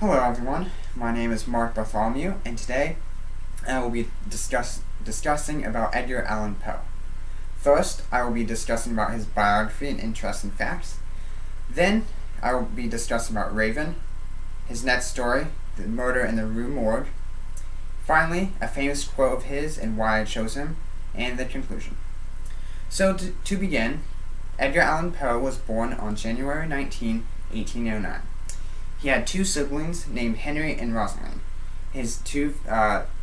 Hello everyone, my name is Mark Bartholomew, and today I will be discussing about Edgar Allan Poe. First, I will be discussing about his biography and interesting facts. Then, I will be discussing about Raven, his next story, The Murder in the Rue Morgue. Finally, a famous quote of his and why I chose him, and the conclusion. So, to begin, Edgar Allan Poe was born on January 19, 1809. He had two siblings named Henry and Rosalind. His two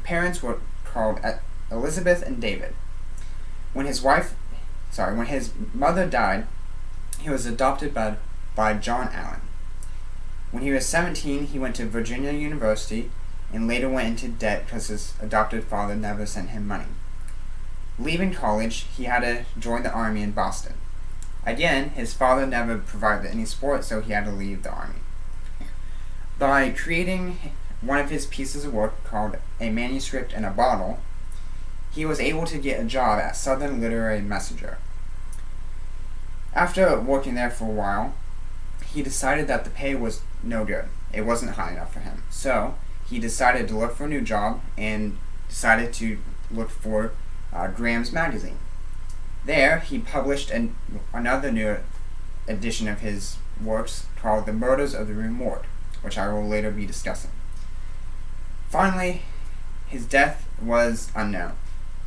parents were called Elizabeth and David. When his mother died, he was adopted by John Allan. When he was 17, he went to Virginia University and later went into debt because his adopted father never sent him money. Leaving college, he had to join the army in Boston. Again, his father never provided any support, so he had to leave the army. By creating one of his pieces of work called A Manuscript in a Bottle, he was able to get a job at Southern Literary Messenger. After working there for a while, he decided that the pay was no good. It wasn't high enough for him. So, he decided to look for a new job and decided to look for Graham's Magazine. There, he published another new edition of his works called The Murders of the Rue Morgue, which I will later be discussing. Finally, his death was unknown.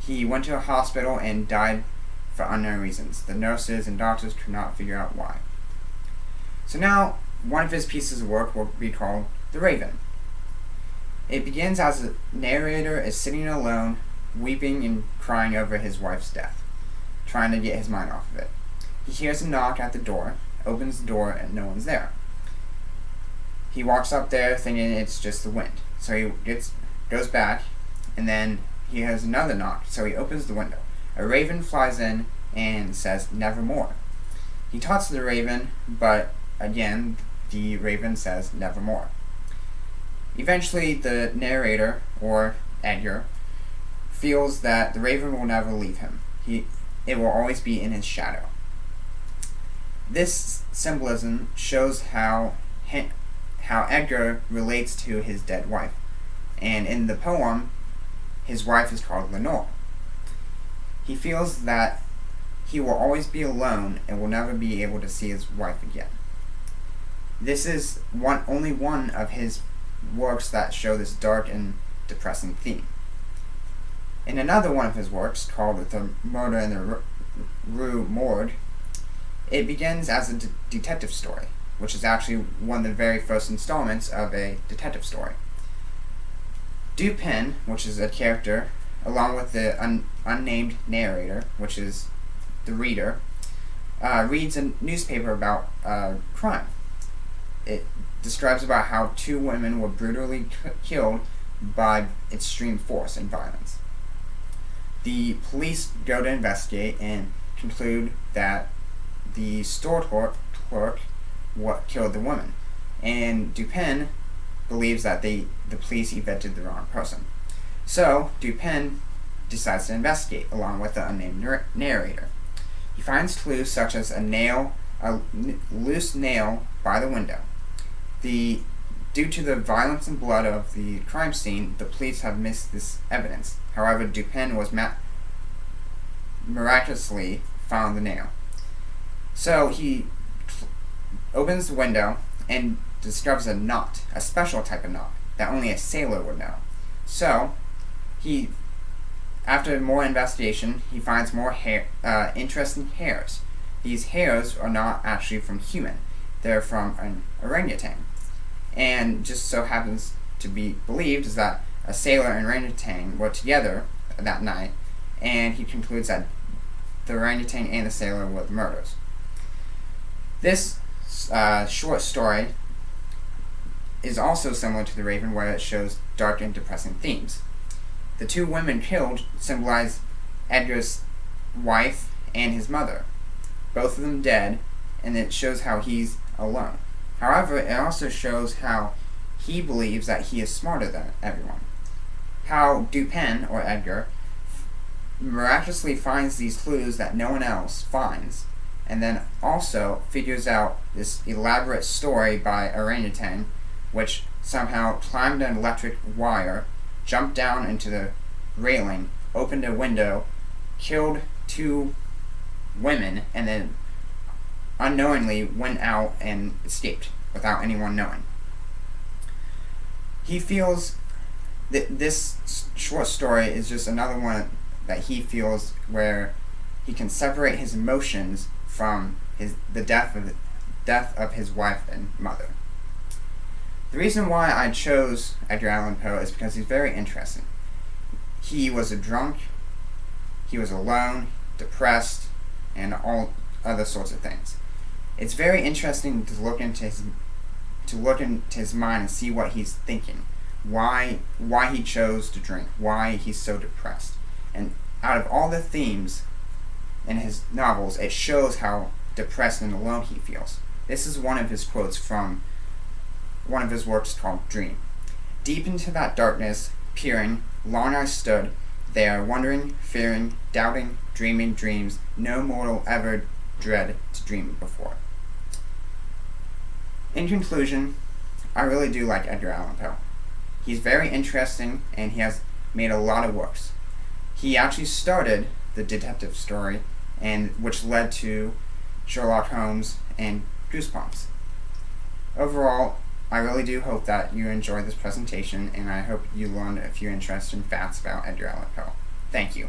He went to a hospital and died for unknown reasons. The nurses and doctors could not figure out why. So now, one of his pieces of work will be called The Raven. It begins as the narrator is sitting alone, weeping and crying over his wife's death, trying to get his mind off of it. He hears a knock at the door, opens the door, and no one's there. He walks up there thinking it's just the wind. So he goes back, and then he hears another knock, so he opens the window. A raven flies in and says, "Nevermore." He talks to the raven, but again, the raven says, "Nevermore." Eventually, the narrator, or Edgar, feels that the raven will never leave him. It will always be in his shadow. This symbolism shows how Edgar relates to his dead wife. And in the poem, his wife is called Lenore. He feels that he will always be alone and will never be able to see his wife again. This is only one of his works that show this dark and depressing theme. In another one of his works, called The Murder in the Rue Morgue, it begins as a detective story, which is actually one of the very first installments of a detective story. Dupin, which is a character, along with the unnamed narrator, which is the reader, reads a newspaper about crime. It describes about how two women were brutally killed by extreme force and violence. The police go to investigate and conclude that the store clerk what killed the woman, and Dupin believes that the police evicted the wrong person. So Dupin decides to investigate along with the unnamed narrator. He finds clues such as a loose nail by the window. Due to the violence and blood of the crime scene, the police have missed this evidence. However, Dupin was miraculously found the nail. So he opens the window and discovers a knot, a special type of knot that only a sailor would know. So after more investigation, he finds more interesting hairs. These hairs are not actually from human; they're from an orangutan. And just so happens to be believed is that a sailor and orangutan were together that night, and he concludes that the orangutan and the sailor were the murderers. This short story is also similar to The Raven, where it shows dark and depressing themes. The two women killed symbolize Edgar's wife and his mother, both of them dead, and it shows how he's alone. However, it also shows how he believes that he is smarter than everyone. How Dupin, or Edgar, miraculously finds these clues that no one else finds, and then also figures out this elaborate story by orangutan, which somehow climbed an electric wire, jumped down into the railing, opened a window, killed 2 women, and then unknowingly went out and escaped without anyone knowing. He feels that this short story is just another one that he feels where he can separate his emotions from the death of his wife and mother. The reason why I chose Edgar Allan Poe is because he's very interesting. He was a drunk, he was alone, depressed, and all other sorts of things. It's very interesting to look into his mind and see what he's thinking, why he chose to drink, why he's so depressed. And out of all the themes in his novels, it shows how depressed and alone he feels. This is one of his quotes from one of his works called Dream. Deep into that darkness, peering, long I stood, there wondering, fearing, doubting, dreaming dreams no mortal ever dread to dream before. In conclusion, I really do like Edgar Allan Poe. He's very interesting and he has made a lot of works. He actually started the detective story, and which led to Sherlock Holmes and Goosebumps. Overall, I really do hope that you enjoyed this presentation, and I hope you learned a few interesting facts about Edgar Allan Poe. Thank you.